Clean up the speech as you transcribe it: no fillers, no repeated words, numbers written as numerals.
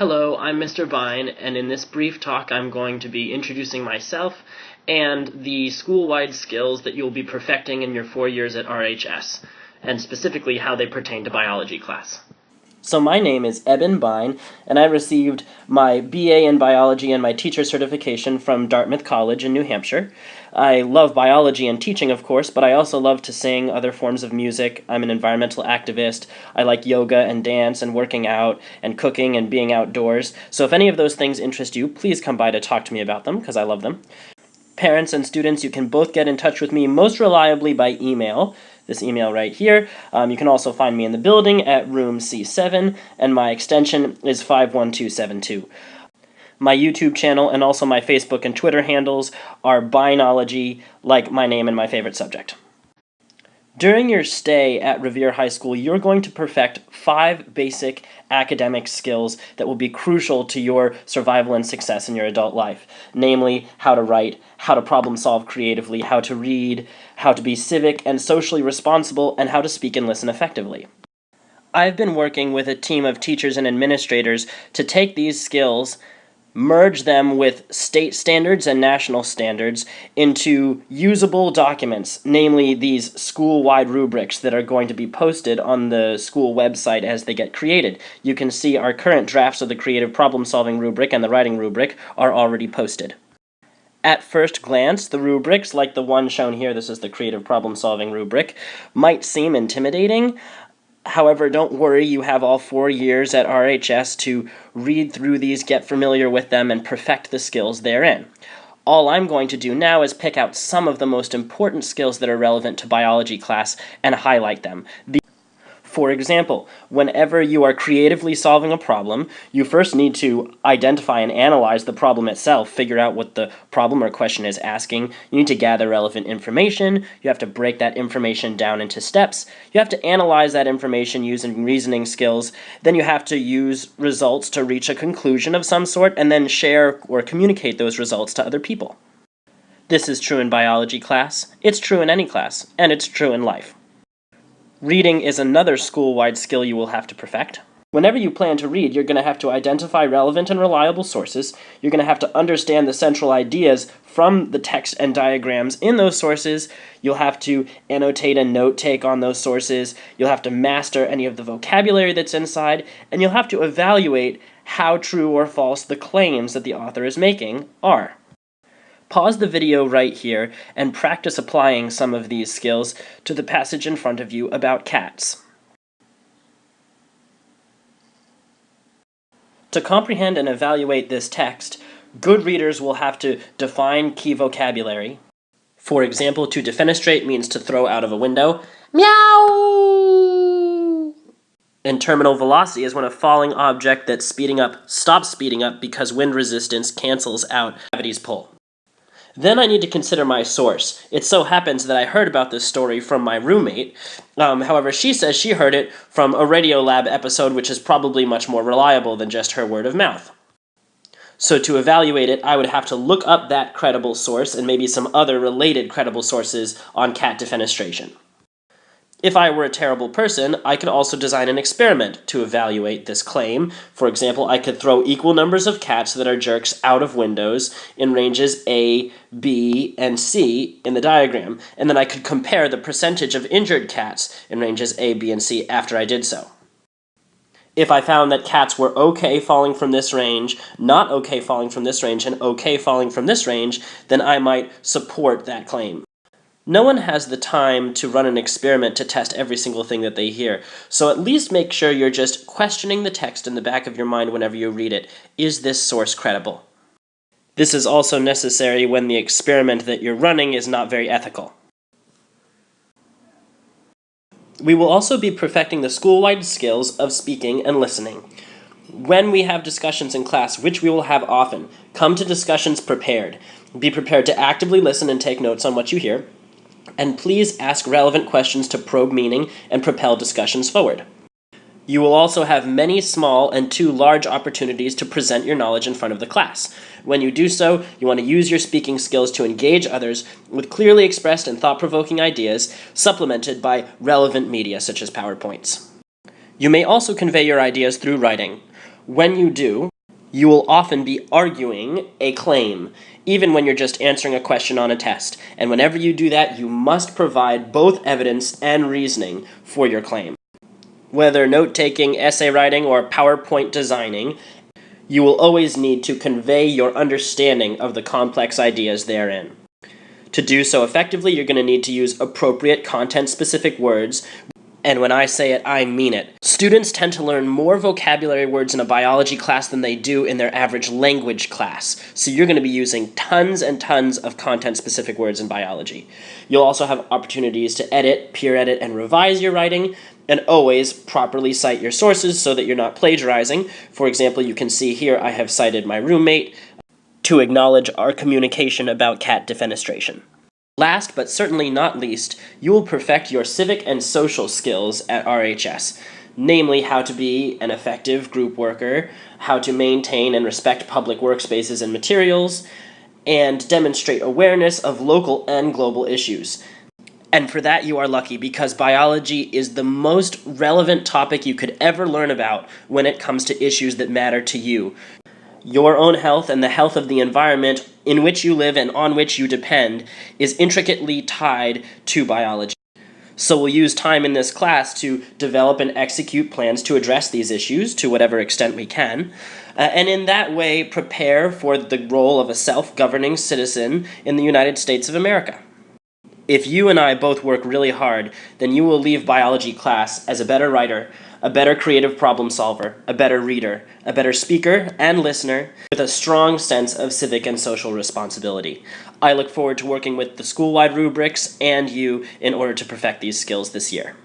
Hello, I'm Mr. Vine, and in this brief talk I'm going to be introducing myself and the school-wide skills that you'll be perfecting in your 4 years at RHS, and specifically how they pertain to biology class. So my name is Eben Vine, and I received my BA in biology and my teacher certification from Dartmouth College in New Hampshire. I love biology and teaching, of course, but I also love to sing other forms of music. I'm an environmental activist. I like yoga and dance and working out and cooking and being outdoors. So if any of those things interest you, please come by to talk to me about them, because I love them. Parents and students, you can both get in touch with me most reliably by email. This email right here. You can also find me in the building at room C7, and my extension is 51272. My YouTube channel and also my Facebook and Twitter handles are Binology, like my name and my favorite subject. During your stay at Revere High School, you're going to perfect 5 basic academic skills that will be crucial to your survival and success in your adult life. Namely, how to write, how to problem solve creatively, how to read, how to be civic and socially responsible, and how to speak and listen effectively. I've been working with a team of teachers and administrators to take these skills, merge them with state standards and national standards into usable documents, namely these school-wide rubrics that are going to be posted on the school website as they get created. You can see our current drafts of the creative problem-solving rubric and the writing rubric are already posted. At first glance, the rubrics, like the one shown here, this is the creative problem-solving rubric, might seem intimidating. However, don't worry, you have all 4 years at RHS to read through these, get familiar with them, and perfect the skills therein. All I'm going to do now is pick out some of the most important skills that are relevant to biology class and highlight them. For example, whenever you are creatively solving a problem, you first need to identify and analyze the problem itself, figure out what the problem or question is asking. You need to gather relevant information. You have to break that information down into steps. You have to analyze that information using reasoning skills. Then you have to use results to reach a conclusion of some sort, and then share or communicate those results to other people. This is true in biology class, it's true in any class, and it's true in life. Reading is another school-wide skill you will have to perfect. Whenever you plan to read, you're going to have to identify relevant and reliable sources. You're going to have to understand the central ideas from the text and diagrams in those sources. You'll have to annotate and note-take on those sources. You'll have to master any of the vocabulary that's inside, and you'll have to evaluate how true or false the claims that the author is making are. Pause the video right here and practice applying some of these skills to the passage in front of you about cats. To comprehend and evaluate this text, good readers will have to define key vocabulary. For example, to defenestrate means to throw out of a window. Meow! And terminal velocity is when a falling object that's speeding up stops speeding up because wind resistance cancels out gravity's pull. Then I need to consider my source. It so happens that I heard about this story from my roommate. However, she says she heard it from a Radiolab episode, which is probably much more reliable than just her word of mouth. So to evaluate it, I would have to look up that credible source and maybe some other related credible sources on cat defenestration. If I were a terrible person, I could also design an experiment to evaluate this claim. For example, I could throw equal numbers of cats that are jerks out of windows in ranges A, B, and C in the diagram, and then I could compare the percentage of injured cats in ranges A, B, and C after I did so. If I found that cats were okay falling from this range, not okay falling from this range, and okay falling from this range, then I might support that claim. No one has the time to run an experiment to test every single thing that they hear, so at least make sure you're just questioning the text in the back of your mind whenever you read it. Is this source credible? This is also necessary when the experiment that you're running is not very ethical. We will also be perfecting the school-wide skills of speaking and listening. When we have discussions in class, which we will have often, come to discussions prepared. Be prepared to actively listen and take notes on what you hear. And please ask relevant questions to probe meaning and propel discussions forward. You will also have many small and 2 large opportunities to present your knowledge in front of the class. When you do so, you want to use your speaking skills to engage others with clearly expressed and thought-provoking ideas, supplemented by relevant media such as PowerPoints. You may also convey your ideas through writing. When you do, you will often be arguing a claim, even when you're just answering a question on a test. And whenever you do that, you must provide both evidence and reasoning for your claim. Whether note-taking, essay writing, or PowerPoint designing, you will always need to convey your understanding of the complex ideas therein. To do so effectively, you're going to need to use appropriate content-specific words, and when I say it, I mean it. Students tend to learn more vocabulary words in a biology class than they do in their average language class, so you're going to be using tons and tons of content-specific words in biology. You'll also have opportunities to edit, peer edit, and revise your writing, and always properly cite your sources so that you're not plagiarizing. For example, you can see here I have cited my roommate to acknowledge our communication about cat defenestration. Last, but certainly not least, you will perfect your civic and social skills at RHS, namely how to be an effective group worker, how to maintain and respect public workspaces and materials, and demonstrate awareness of local and global issues. And for that you are lucky, because biology is the most relevant topic you could ever learn about when it comes to issues that matter to you. Your own health and the health of the environment in which you live and on which you depend is intricately tied to biology. So we'll use time in this class to develop and execute plans to address these issues to whatever extent we can, and in that way prepare for the role of a self-governing citizen in the United States of America. If you and I both work really hard, then you will leave biology class as a better writer, a better creative problem solver, a better reader, a better speaker and listener, with a strong sense of civic and social responsibility. I look forward to working with the school-wide rubrics and you in order to perfect these skills this year.